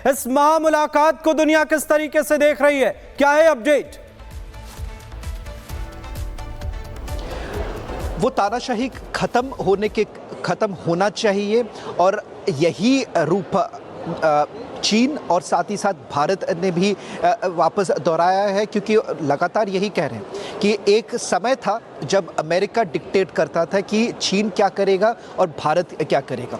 इस महामुलाकात को दुनिया किस तरीके से देख रही है, क्या है अपडेट? वो तानाशाही खत्म होना चाहिए और यही रूप चीन और साथ ही साथ भारत ने भी वापस दोहराया है, क्योंकि लगातार यही कह रहे हैं कि एक समय था जब अमेरिका डिक्टेट करता था कि चीन क्या करेगा और भारत क्या करेगा।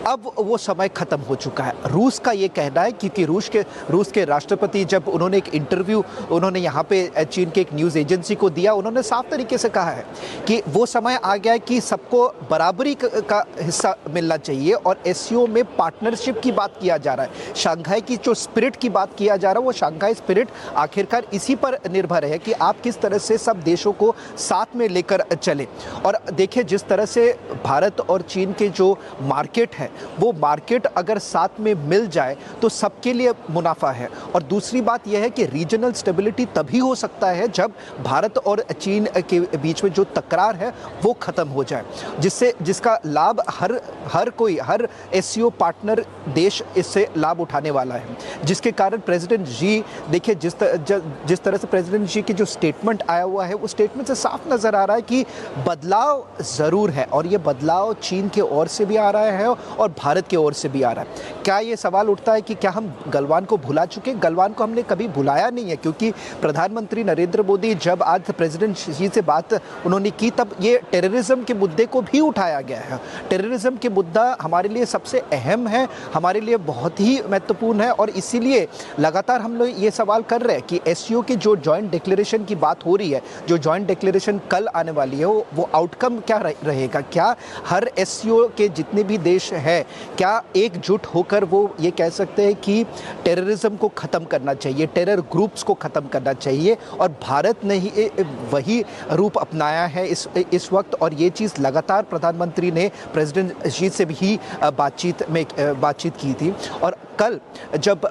अब वो समय ख़त्म हो चुका है। रूस का ये कहना है, क्योंकि रूस के राष्ट्रपति जब उन्होंने एक इंटरव्यू उन्होंने यहाँ पे चीन के एक न्यूज़ एजेंसी को दिया, उन्होंने साफ तरीके से कहा है कि वो समय आ गया है कि सबको बराबरी का हिस्सा मिलना चाहिए और एससीओ में पार्टनरशिप की बात किया जा रहा है। शंघाई की जो स्पिरिट की बात किया जा रहा है, वो शंघाई स्पिरिट आखिरकार इसी पर निर्भर है कि आप किस तरह से सब देशों को साथ में लेकर चले। और देखिए, जिस तरह से भारत और चीन के जो मार्केट है, वो मार्केट अगर साथ में मिल जाए तो सबके लिए मुनाफा है। और दूसरी बात यह है कि रीजनल स्टेबिलिटी तभी हो सकता है जब भारत और चीन के बीच में जो तकरार है वो खत्म हो जाए, जिसका लाभ हर एससीओ पार्टनर देश इससे लाभ उठाने वाला है। जिसके कारण प्रेसिडेंट जी, देखिए जिस तरह से प्रेसिडेंट जी की जो स्टेटमेंट आया हुआ है, वो स्टेटमेंट से साफ नजर आ रहा है कि बदलाव जरूर है और ये बदलाव चीन की ओर से भी आ रहा है और भारत की ओर से भी आ रहा है। क्या ये सवाल उठता है कि क्या हम गलवान को भुला चुके? गलवान को हमने कभी भुलाया नहीं है, क्योंकि प्रधानमंत्री नरेंद्र मोदी जब आज प्रेसिडेंट जी से बात उन्होंने की, तब ये टेररिज्म के मुद्दे को भी उठाया गया है। टेररिज्म के मुद्दा हमारे लिए सबसे अहम है, हमारे लिए बहुत ही महत्वपूर्ण है और इसीलिए लगातार हम लोग ये सवाल कर रहे हैं कि एससीओ की जो जॉइंट डिक्लेरेशन की बात हो रही है, जो जॉइंट डिक्लेरेशन कल आने वाली है, वो आउटकम क्या रहेगा? क्या हर एससीओ के जितने भी देश हैं, क्या एकजुट होकर वो ये कह सकते हैं कि टेररिज्म को ख़त्म करना चाहिए, टेरर ग्रुप्स को ख़त्म करना चाहिए? और भारत ने ही वही रूप अपनाया है इस वक्त, और ये चीज़ लगातार प्रधानमंत्री ने प्रेसिडेंट जी से भी बातचीत की थी। और कल जब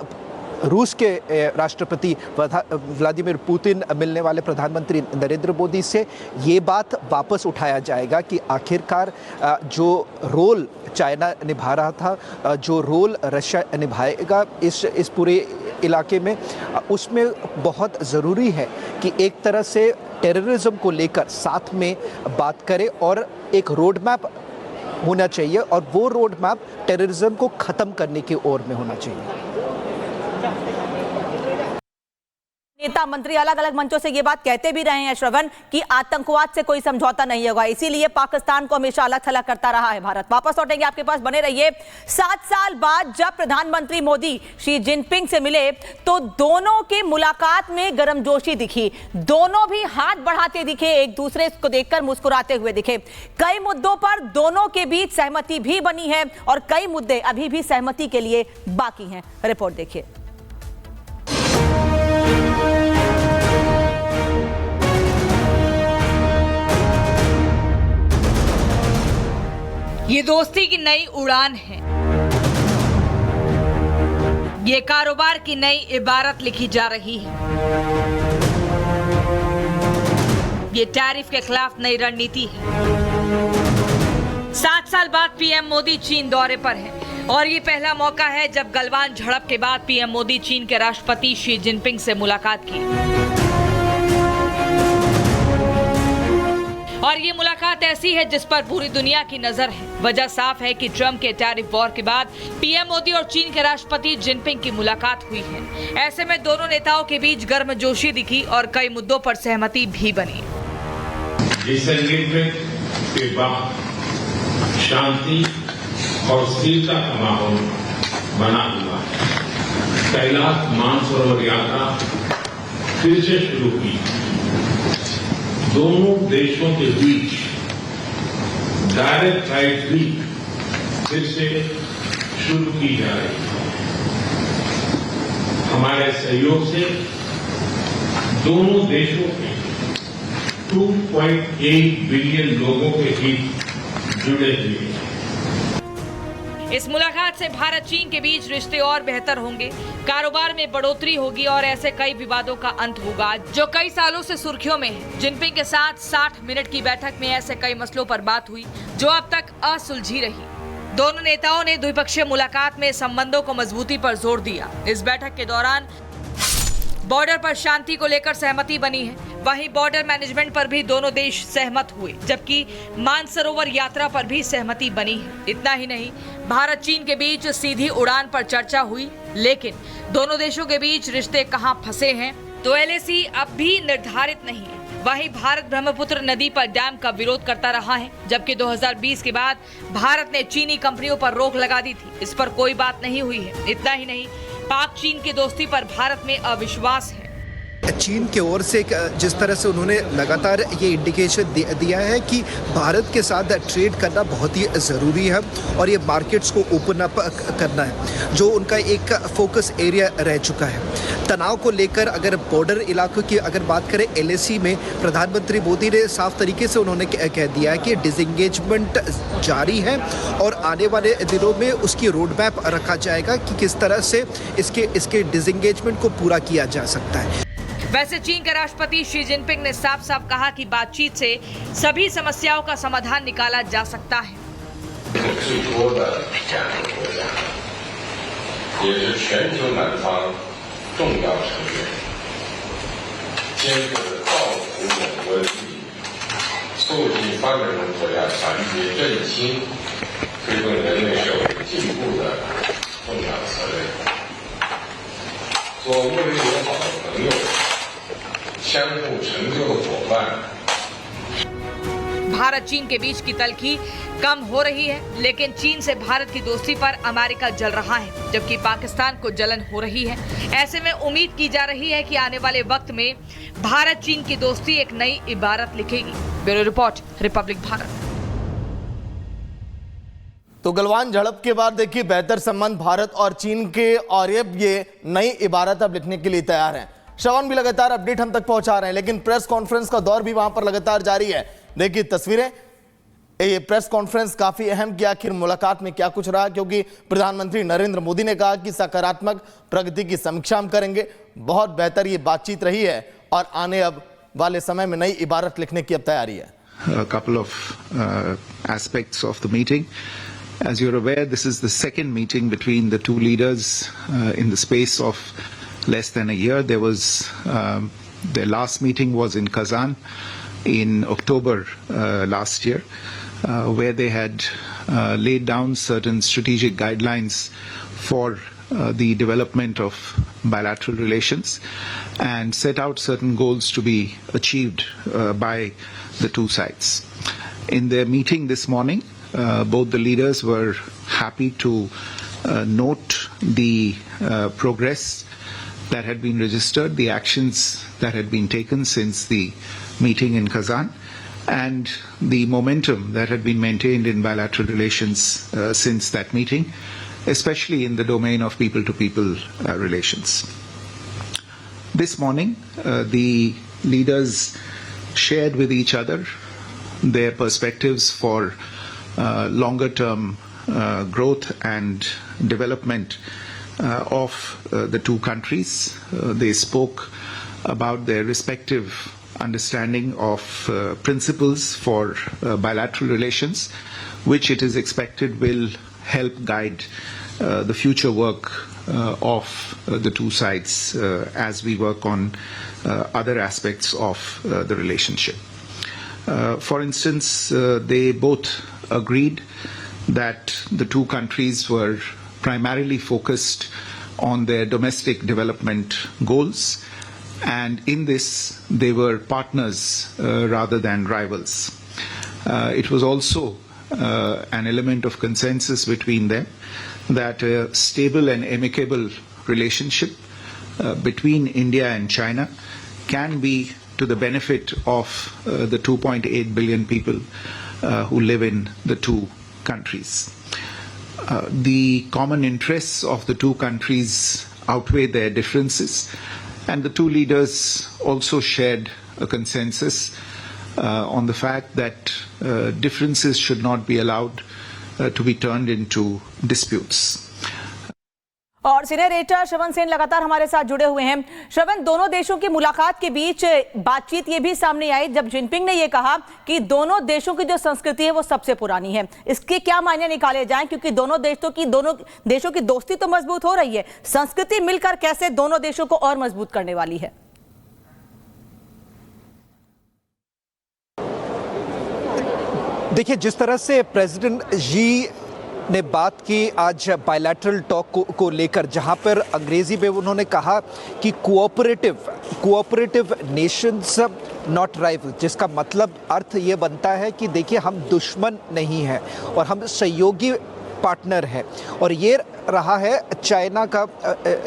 रूस के राष्ट्रपति व्लादिमीर पुतिन मिलने वाले प्रधानमंत्री नरेंद्र मोदी से ये बात वापस उठाया जाएगा कि आखिरकार जो रोल चाइना निभा रहा था, जो रोल रशिया निभाएगा इस पूरे इलाके में, उसमें बहुत ज़रूरी है कि एक तरह से टेररिज्म को लेकर साथ में बात करें और एक रोड मैप होना चाहिए, और वो रोड मैप टेररिज्म को ख़त्म करने की ओर में होना चाहिए। नेता मंत्री अलग अलग मंचों से ये बात कहते भी रहे हैं श्रवण कि आतंकवाद से कोई समझौता नहीं होगा, इसीलिए पाकिस्तान को हमेशा अलग थलग करता रहा है भारत। वापस लौटेंगे आपके पास, बने रहिए। 7 साल बाद जब प्रधानमंत्री मोदी शी जिनपिंग से मिले तो दोनों के मुलाकात में गर्मजोशी दिखी, दोनों भी हाथ बढ़ाते दिखे, एक दूसरे को देखकर मुस्कुराते हुए दिखे। कई मुद्दों पर दोनों के बीच सहमति भी बनी है और कई मुद्दे अभी भी सहमति के लिए बाकी हैं। रिपोर्ट देखिए। ये दोस्ती की नई उड़ान है, ये कारोबार की नई इबारत लिखी जा रही है, ये टैरिफ के खिलाफ नई रणनीति है। 7 साल बाद पीएम मोदी चीन दौरे पर हैं और ये पहला मौका है जब गलवान झड़प के बाद पीएम मोदी चीन के राष्ट्रपति शी जिनपिंग से मुलाकात की। और ये मुलाकात ऐसी है जिस पर पूरी दुनिया की नजर है। वजह साफ है कि ट्रंप के टैरिफ वॉर के बाद पीएम मोदी और चीन के राष्ट्रपति जिनपिंग की मुलाकात हुई है। ऐसे में दोनों नेताओं के बीच गर्मजोशी दिखी और कई मुद्दों पर सहमति भी बनी। इस एंगेजमेंट के बाद शांति और स्थिरता का माहौल बना हुआ है। कैलाश मानसरोवर यात्रा फिर से शुरू की। दोनों देशों के बीच डायरेक्ट फ्लाइट भी फिर से शुरू की जा रही है। हमारे सहयोग से दोनों देशों के 2.8 बिलियन लोगों के हित जुड़े हुए हैं। इस मुलाकात से भारत चीन के बीच रिश्ते और बेहतर होंगे, कारोबार में बढ़ोतरी होगी और ऐसे कई विवादों का अंत होगा जो कई सालों से सुर्खियों में है। जिनपिंग के साथ 60 मिनट की बैठक में ऐसे कई मसलों पर बात हुई जो अब तक असुलझी रही। दोनों नेताओं ने द्विपक्षीय मुलाकात में संबंधों को मजबूती पर जोर दिया। इस बैठक के दौरान बॉर्डर पर शांति को लेकर सहमति बनी है। वहीं बॉर्डर मैनेजमेंट पर भी दोनों देश सहमत हुए, जबकि मानसरोवर यात्रा पर भी सहमति बनी है। इतना ही नहीं, भारत चीन के बीच सीधी उड़ान पर चर्चा हुई, लेकिन दोनों देशों के बीच रिश्ते कहां फंसे हैं तो LAC अब भी निर्धारित नहीं है। वहीं भारत ब्रह्मपुत्र नदी पर डैम का विरोध करता रहा है, जबकि 2020 के बाद भारत ने चीनी कंपनियों पर रोक लगा दी थी। इस पर कोई बात नहीं हुई है। इतना ही नहीं, पाक चीन की दोस्ती पर भारत में अविश्वास है। चीन की ओर से जिस तरह से उन्होंने लगातार ये इंडिकेशन दिया है कि भारत के साथ ट्रेड करना बहुत ही ज़रूरी है और ये मार्केट्स को ओपन अप करना है, जो उनका एक फोकस एरिया रह चुका है। तनाव को लेकर अगर बॉर्डर इलाकों की अगर बात करें, LAC में प्रधानमंत्री मोदी ने साफ तरीके से उन्होंने कह दिया है कि डिसएंगेजमेंट जारी है और आने वाले दिनों में उसकी रोड मैप रखा जाएगा कि किस तरह से इसके डिसएंगेजमेंट को पूरा किया जा सकता है। वैसे चीन के राष्ट्रपति शी जिनपिंग ने साफ साफ कहा कि बातचीत से सभी समस्याओं का समाधान निकाला जा सकता है। भारत चीन के बीच की तल्खी कम हो रही है, लेकिन चीन से भारत की दोस्ती पर अमेरिका जल रहा है, जबकि पाकिस्तान को जलन हो रही है। ऐसे में उम्मीद की जा रही है कि आने वाले वक्त में भारत चीन की दोस्ती एक नई इबारत लिखेगी। Bureau report, republic Bharat. तो गलवान झड़प के बाद देखिए बेहतर संबंध भारत और चीन के, और ये नई इबारत अब लिखने के लिए तैयार है। श्रवण भी लगातार अपडेट हम तक पहुंचा रहे हैं, लेकिन प्रेस कॉन्फ्रेंस का दौर भी वहां पर लगातार जारी है। देखिए तस्वीरें, ये प्रेस कॉन्फ्रेंस काफी अहम कि आखिर मुलाकात में क्या कुछ रहा, क्योंकि प्रधानमंत्री नरेंद्र मोदी ने कहा कि सकारात्मक प्रगति की समीक्षा हम करेंगे। बहुत बेहतर ये बातचीत रही है और आने अब वाले समय में नई इबारत लिखने की अब तैयारी है। A couple of aspects of the meeting. As you're aware, this is the second meeting between the two leaders in the space of less than a year. There was their last meeting was in Kazan in October last year, where they had laid down certain strategic guidelines for the development of bilateral relations and set out certain goals to be achieved by the two sides. In their meeting this morning, both the leaders were happy to note the progress that had been registered, the actions that had been taken since the meeting in Kazan, and the momentum that had been maintained in bilateral relations since that meeting, especially in the domain of people-to-people relations. This morning, the leaders shared with each other their perspectives for longer-term growth and development of the two countries. They spoke about their respective understanding of principles for bilateral relations, which it is expected will help guide the future work of the two sides as we work on other aspects of the relationship. For instance, they both agreed that the two countries were primarily focused on their domestic development goals, and in this they were partners rather than rivals. It was also an element of consensus between them that a stable and amicable relationship between India and China can be to the benefit of the 2.8 billion people who live in the two countries. The common interests of the two countries outweigh their differences, and the two leaders also shared a consensus on the fact that differences should not be allowed to be turned into disputes. और senior editor श्रवण सेन लगातार हमारे साथ जुड़े हुए हैं। श्रवण, दोनों देशों की मुलाकात के बीच बातचीत ये भी सामने आई जब जिनपिंग ने ये कहा कि दोनों देशों की जो संस्कृति है वो सबसे पुरानी है। इसके क्या मायने निकाले जाएं, क्योंकि दोनों देशों की दोस्ती तो मजबूत हो रही है, संस्कृति मिलकर कैसे दोनों देशों को और मजबूत करने वाली है? देखिए, जिस तरह से प्रेसिडेंट जी ने बात की आज बायलैटरल टॉक को लेकर, जहां पर अंग्रेजी में उन्होंने कहा कि कोऑपरेटिव नेशंस नॉट राइवल, जिसका मतलब अर्थ ये बनता है कि देखिए हम दुश्मन नहीं हैं और हम सहयोगी पार्टनर है। और ये रहा है चाइना का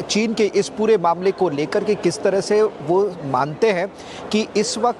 चीन के इस पूरे मामले को लेकर कि किस तरह से वो मानते हैं कि इस वक्त